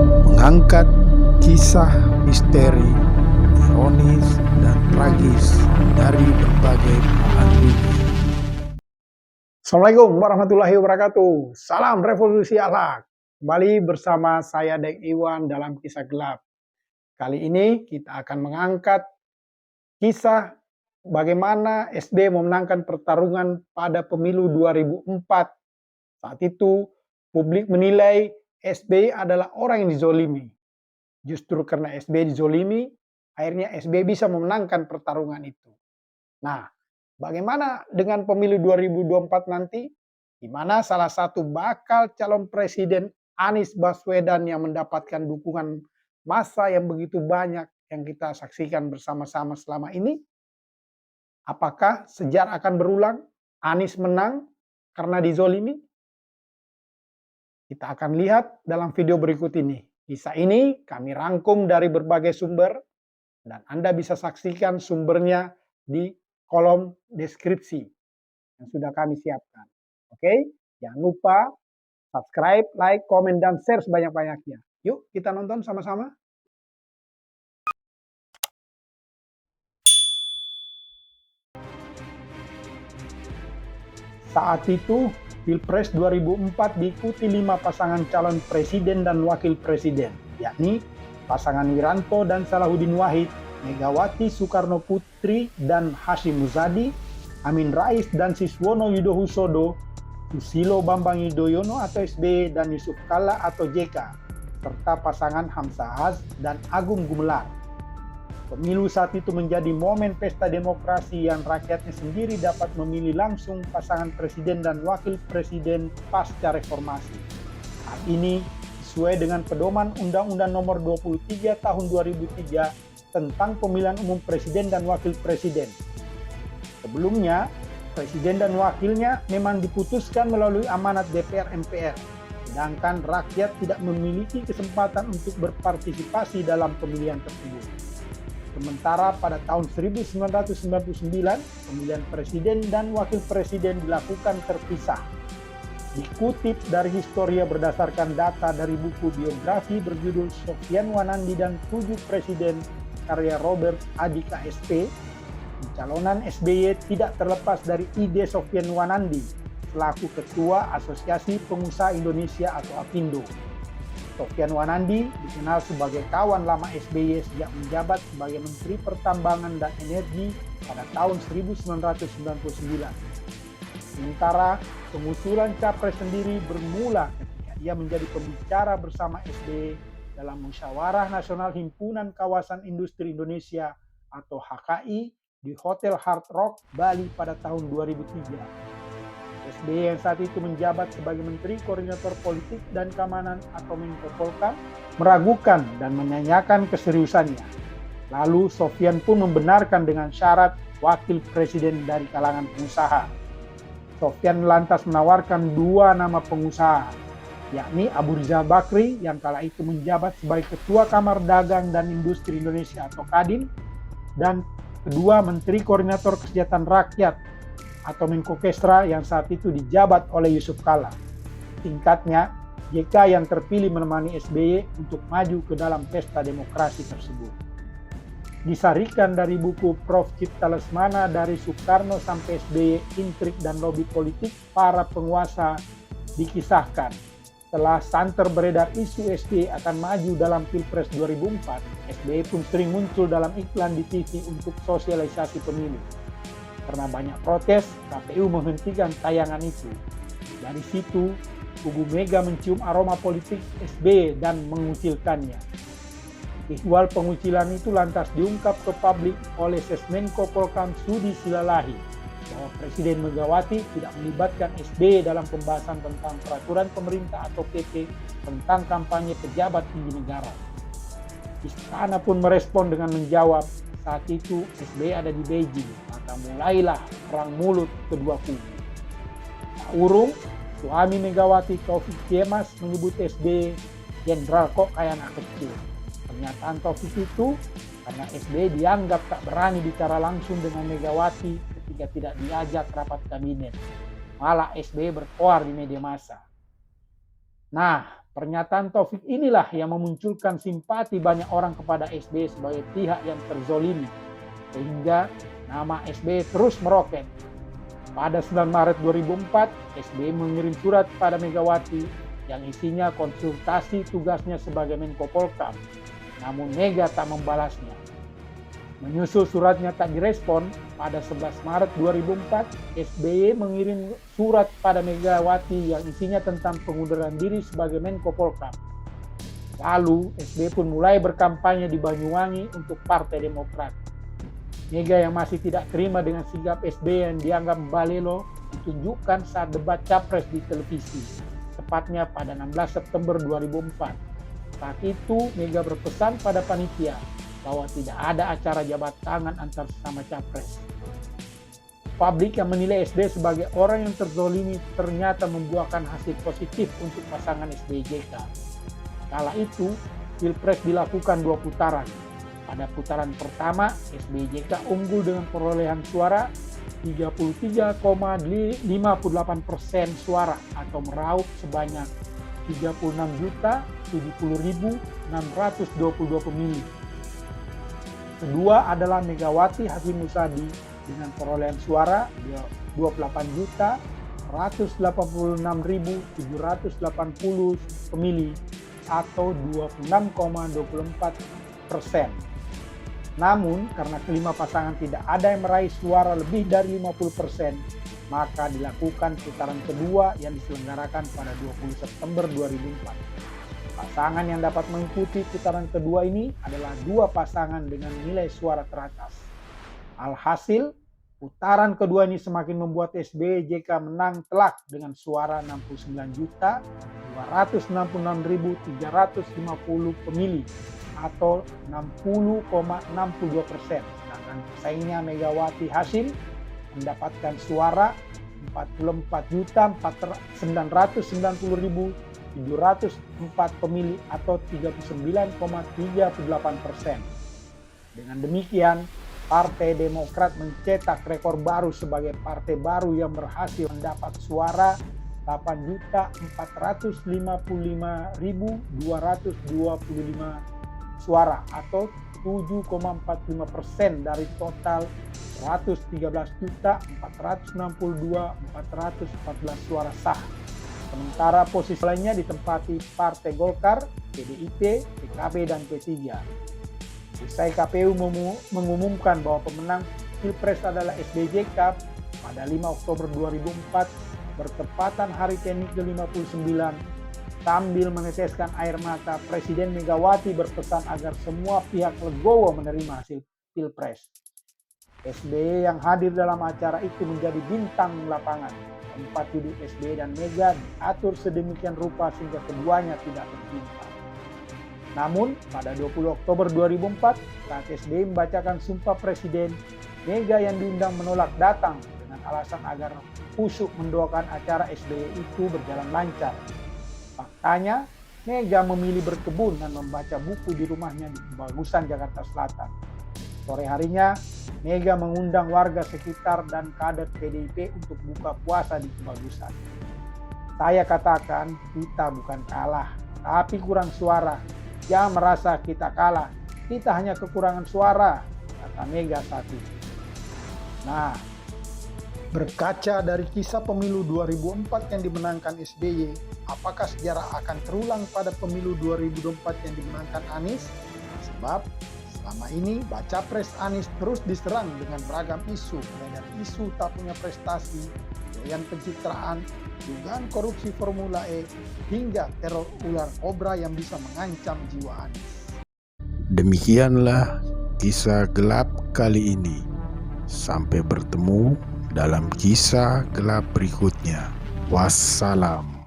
mengangkat kisah misteri, ironis, dan tragis dari berbagai belahan dunia. Assalamualaikum warahmatullahi wabarakatuh. Salam revolusi akhlak. Kembali bersama saya Dek Iwan dalam Kisah Gelap. Kali ini kita akan mengangkat kisah bagaimana SBY memenangkan pertarungan pada pemilu 2004. Saat itu publik menilai SBY adalah orang yang dizolimi. Justru karena SBY dizolimi, akhirnya SBY bisa memenangkan pertarungan itu. Nah, bagaimana dengan pemilu 2024 nanti? Di mana salah satu bakal calon presiden Anies Baswedan yang mendapatkan dukungan massa yang begitu banyak yang kita saksikan bersama-sama selama ini? Apakah sejarah akan berulang? Anies menang karena dizolimi? Kita akan lihat dalam video berikut ini. Kisah ini kami rangkum dari berbagai sumber dan Anda bisa saksikan sumbernya di kolom deskripsi yang sudah kami siapkan. Oke, jangan lupa subscribe, like, komen, dan share sebanyak-banyaknya. Yuk kita nonton sama-sama. Saat itu, Pilpres 2004 diikuti 5 pasangan calon presiden dan wakil presiden, yakni pasangan Wiranto dan Salahuddin Wahid, Megawati Soekarno Putri dan Hashim Muzadi, Amin Rais dan Siswono Yudhoyono, Susilo Bambang Yudhoyono atau SBY dan Yusuf Kalla atau JK, serta pasangan Hamzah Az dan Agung Gumelar. Pemilu saat itu menjadi momen pesta demokrasi yang rakyatnya sendiri dapat memilih langsung pasangan presiden dan wakil presiden pasca reformasi. Hal ini sesuai dengan pedoman Undang-Undang Nomor 23 Tahun 2003 tentang pemilihan umum presiden dan wakil presiden. Sebelumnya, presiden dan wakilnya memang diputuskan melalui amanat DPR MPR, sedangkan rakyat tidak memiliki kesempatan untuk berpartisipasi dalam pemilihan tersebut. Sementara pada tahun 1999, pemilihan presiden dan wakil presiden dilakukan terpisah. Dikutip dari Historia berdasarkan data dari buku biografi berjudul Sofyan Wanandi dan 7 Presiden karya Robert Adhika SP, pencalonan SBY tidak terlepas dari ide Sofyan Wanandi selaku Ketua Asosiasi Pengusaha Indonesia atau APindo. Sofyan Wanandi dikenal sebagai kawan lama SBY sejak menjabat sebagai Menteri Pertambangan dan Energi pada tahun 1999. Sementara pengusulan capres sendiri bermula ketika ia menjadi pembicara bersama SBY dalam Musyawarah Nasional Himpunan Kawasan Industri Indonesia atau HKI di Hotel Hard Rock, Bali pada tahun 2003. SBY yang saat itu menjabat sebagai Menteri Koordinator Politik dan Keamanan atau Menko Polhukam meragukan dan menanyakan keseriusannya. Lalu Sofyan pun membenarkan dengan syarat wakil presiden dari kalangan pengusaha. Sofyan lantas menawarkan 2 nama pengusaha, yakni Abu Rizal Bakri yang kala itu menjabat sebagai Ketua Kamar Dagang dan Industri Indonesia atau Kadin, dan kedua Menteri Koordinator Kesejahteraan Rakyat atau Menko Kesra yang saat itu dijabat oleh Yusuf Kalla. Singkatnya, JK yang terpilih menemani SBY untuk maju ke dalam pesta demokrasi tersebut. Disarikan dari buku Prof. Cipta Lesmana dari Soekarno sampai SBY, Intrik dan Lobi Politik Para Penguasa, dikisahkan setelah santer beredar isu SBY akan maju dalam Pilpres 2004, SBY pun sering muncul dalam iklan di TV untuk sosialisasi pemilu. Karena banyak protes, KPU menghentikan tayangan itu. Dari situ, kubu Mega mencium aroma politik SBY dan mengucilkannya. Ihwal pengucilan itu lantas diungkap ke publik oleh Sesmenko Polhukam Sudi Silalahi bahwa Presiden Megawati tidak melibatkan SBY dalam pembahasan tentang peraturan pemerintah atau PP tentang kampanye pejabat tinggi negara. Istana pun merespon dengan menjawab, saat itu SBY ada di Beijing, maka mulailah perang mulut kedua kubu. Tak urung, suami Megawati Taufik Kemas menyebut SBY jenderal kok kayak anak kecil. Pernyataan Taufik itu karena SBY dianggap tak berani bicara langsung dengan Megawati ketika tidak diajak rapat kabinet. Malah SBY berkoar di media massa. Nah, Pernyataan Taufik inilah yang memunculkan simpati banyak orang kepada SBY sebagai pihak yang terzolimi, sehingga nama SBY terus meroket. Pada 9 Maret 2004, SBY mengirim surat pada Megawati yang isinya konsultasi tugasnya sebagai Menko Polhukam, namun Mega tak membalasnya. Menyusul suratnya tak direspon, pada 11 Maret 2004, SBY mengirim surat pada Megawati yang isinya tentang pengunduran diri sebagai Menko Polhukam. Lalu, SBY pun mulai berkampanye di Banyuwangi untuk Partai Demokrat. Mega yang masih tidak terima dengan sikap SBY yang dianggap balelo ditunjukkan saat debat capres di televisi, tepatnya pada 16 September 2004. Saat itu, Mega berpesan pada panitia bahwa tidak ada acara jabat tangan antar sesama capres. Publik yang menilai SBY sebagai orang yang terzolimi ternyata membuahkan hasil positif untuk pasangan SBY-JK. Kala itu, Pilpres dilakukan 2 putaran. Pada putaran pertama, SBY-JK unggul dengan perolehan suara 33,58% suara atau meraup sebanyak 36.070.622 pemilih. Kedua adalah Megawati Hasyim Muzadi dengan perolehan suara 28.186.780 pemilih atau 26,24%. Namun karena kelima pasangan tidak ada yang meraih suara lebih dari 50%, maka dilakukan putaran kedua yang diselenggarakan pada 20 September 2004. Pasangan yang dapat mengikuti putaran kedua ini adalah 2 pasangan dengan nilai suara teratas. Alhasil, putaran kedua ini semakin membuat SBY-JK menang telak dengan suara 69.266.350 pemilih atau 60,62%. Sedangkan pesaingnya Megawati Hasyim mendapatkan suara 44.990.704 pemilih atau 39,38%. Dengan demikian, Partai Demokrat mencetak rekor baru sebagai partai baru yang berhasil mendapat suara 8.455.225 suara atau 7,45% dari total 113.462.414 suara sah. Sementara posisi lainnya ditempati Partai Golkar, PDIP, PKB, dan P3. Usai KPU mengumumkan bahwa pemenang Pilpres adalah SBY-JK pada 5 Oktober 2004 bertepatan Hari TNI ke-59, sambil meneteskan air mata, Presiden Megawati berpesan agar semua pihak legowo menerima hasil Pilpres. SBY yang hadir dalam acara itu menjadi bintang lapangan. Tempat duduk SBY dan Mega diatur sedemikian rupa sehingga keduanya tidak tertimpa. Namun, pada 20 Oktober 2004, saat SBY membacakan sumpah Presiden, Mega yang diundang menolak datang dengan alasan agar khusyuk mendoakan acara SBY itu berjalan lancar. Faktanya, Mega memilih berkebun dan membaca buku di rumahnya di Kebagusan, Jakarta Selatan. Sore harinya, Mega mengundang warga sekitar dan kader PDIP untuk buka puasa di Kebagusan. Saya katakan, kita bukan kalah, tapi kurang suara. Jangan merasa kita kalah, kita hanya kekurangan suara, kata Mega saat itu. Nah, berkaca dari kisah pemilu 2004 yang dimenangkan SBY, apakah sejarah akan terulang pada pemilu 2024 yang dimenangkan Anies? Sebab selama ini baca pres Anies terus diserang dengan beragam isu, mulai dari isu tak punya prestasi, doyan pencitraan, dugaan korupsi Formula E, hingga teror ular kobra yang bisa mengancam jiwa Anies. Demikianlah kisah gelap kali ini. Sampai bertemu dalam kisah gelap berikutnya. Wassalam.